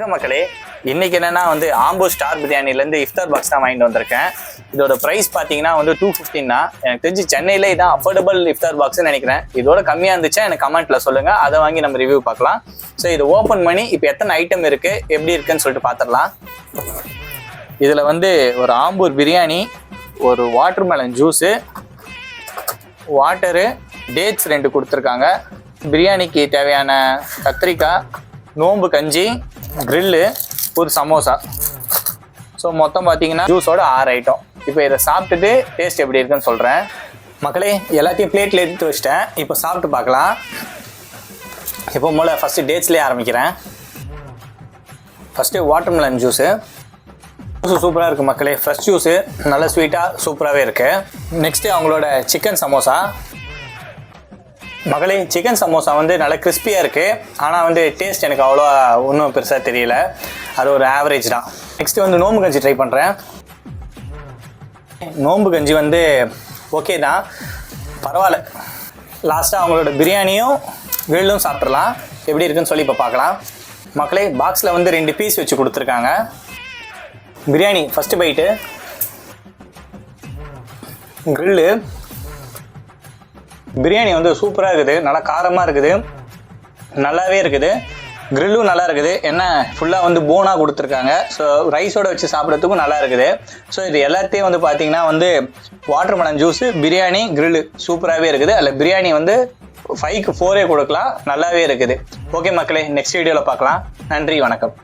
மக்களே, இன்னைக்கு என்னன்னா ஆம்பூர் ஸ்டார் பிரியாணிலேருந்து இஃப்தார் பாக்ஸ் தான் வாங்கிட்டு வந்திருக்கேன். இதோட ப்ரைஸ் பார்த்தீங்கன்னா 215 தான். எனக்கு தெரிஞ்சு சென்னையில இதான் அஃபோர்டபுள் இஃப்தார் பாக்ஸ்ன்னு நினைக்கிறேன். இதோட கம்மியாக இருந்துச்சா எனக்கு கமெண்ட்ல சொல்லுங்க, அதை வாங்கி நம்ம ரிவ்யூ பார்க்கலாம். ஸோ இது ஓப்பன் பண்ணி இப்போ எத்தனை ஐட்டம் இருக்கு, எப்படி இருக்குன்னு சொல்லிட்டு பார்த்துடலாம். இதில் ஒரு ஆம்பூர் பிரியாணி, ஒரு வாட்டர்மெலன் ஜூஸு, வாட்டரு, டேட்ஸ் 2 கொடுத்துருக்காங்க, பிரியாணிக்கு தேவையான கத்திரிக்காய், நோம்பு கஞ்சி, கிரில்லு, ஒரு சமோசா. ஸோ மொத்தம் பார்த்தீங்கன்னா ஜூஸோட 6 ஐட்டம். இப்போ இதை சாப்பிட்டுட்டு டேஸ்ட் எப்படி இருக்குன்னு சொல்கிறேன். மக்களே, எல்லாத்தையும் பிளேட்டில் எடுத்து வச்சிட்டேன். இப்போ சாப்பிட்டு பார்க்கலாம். இப்போ மூல ஃபஸ்ட்டு டேட்ஸ்லேயே ஆரம்பிக்கிறேன். ஃபஸ்ட்டு வாட்டர்மெலன் ஜூஸு சூப்பராக இருக்குது மக்களே. ஃப்ரெஷ் ஜூஸு, நல்ல ஸ்வீட்டாக சூப்பராகவே இருக்குது. நெக்ஸ்ட்டு அவங்களோட சிக்கன் சமோசா. மகளே, சிக்கன் சமோசா நல்லா கிறிஸ்பியாக இருக்குது. ஆனால் டேஸ்ட் எனக்கு அவ்வளோ ஒன்றும் பெருசாக தெரியல. அது ஒரு ஆவரேஜ் தான். நெக்ஸ்ட்டு நோம்பு கஞ்சி ட்ரை பண்ணுறேன். நோம்பு கஞ்சி ஓகே தான், பரவாயில்ல. லாஸ்ட்டாக அவங்களோட பிரியாணியும் கிரில்லும் சாப்பிட்றலாம். எப்படி இருக்குன்னு சொல்லி இப்போ பார்க்கலாம். மக்களே, பாக்ஸில் 2 பீஸ் வச்சு கொடுத்துருக்காங்க. Biryani first bite, grill. Biryani சூப்பராக இருக்குது, நல்லா காரமாக இருக்குது, நல்லாவே இருக்குது. கிரில்லும் நல்லா இருக்குது. என்ன ஃபுல்லாக போனாக கொடுத்துருக்காங்க. ஸோ ரைஸோடு வச்சு சாப்பிட்றதுக்கும் நல்லா இருக்குது. ஸோ இது எல்லாத்தையும் பார்த்தீங்கன்னா வாட்டர்மெலன் ஜூஸு, பிரியாணி, கிரில்லு சூப்பராகவே இருக்குது. அதில் பிரியாணி 5க்கு 4 கொடுக்கலாம், நல்லாவே இருக்குது. ஓகே மக்களே, நெக்ஸ்ட் வீடியோவில் பார்க்கலாம். நன்றி, வணக்கம்.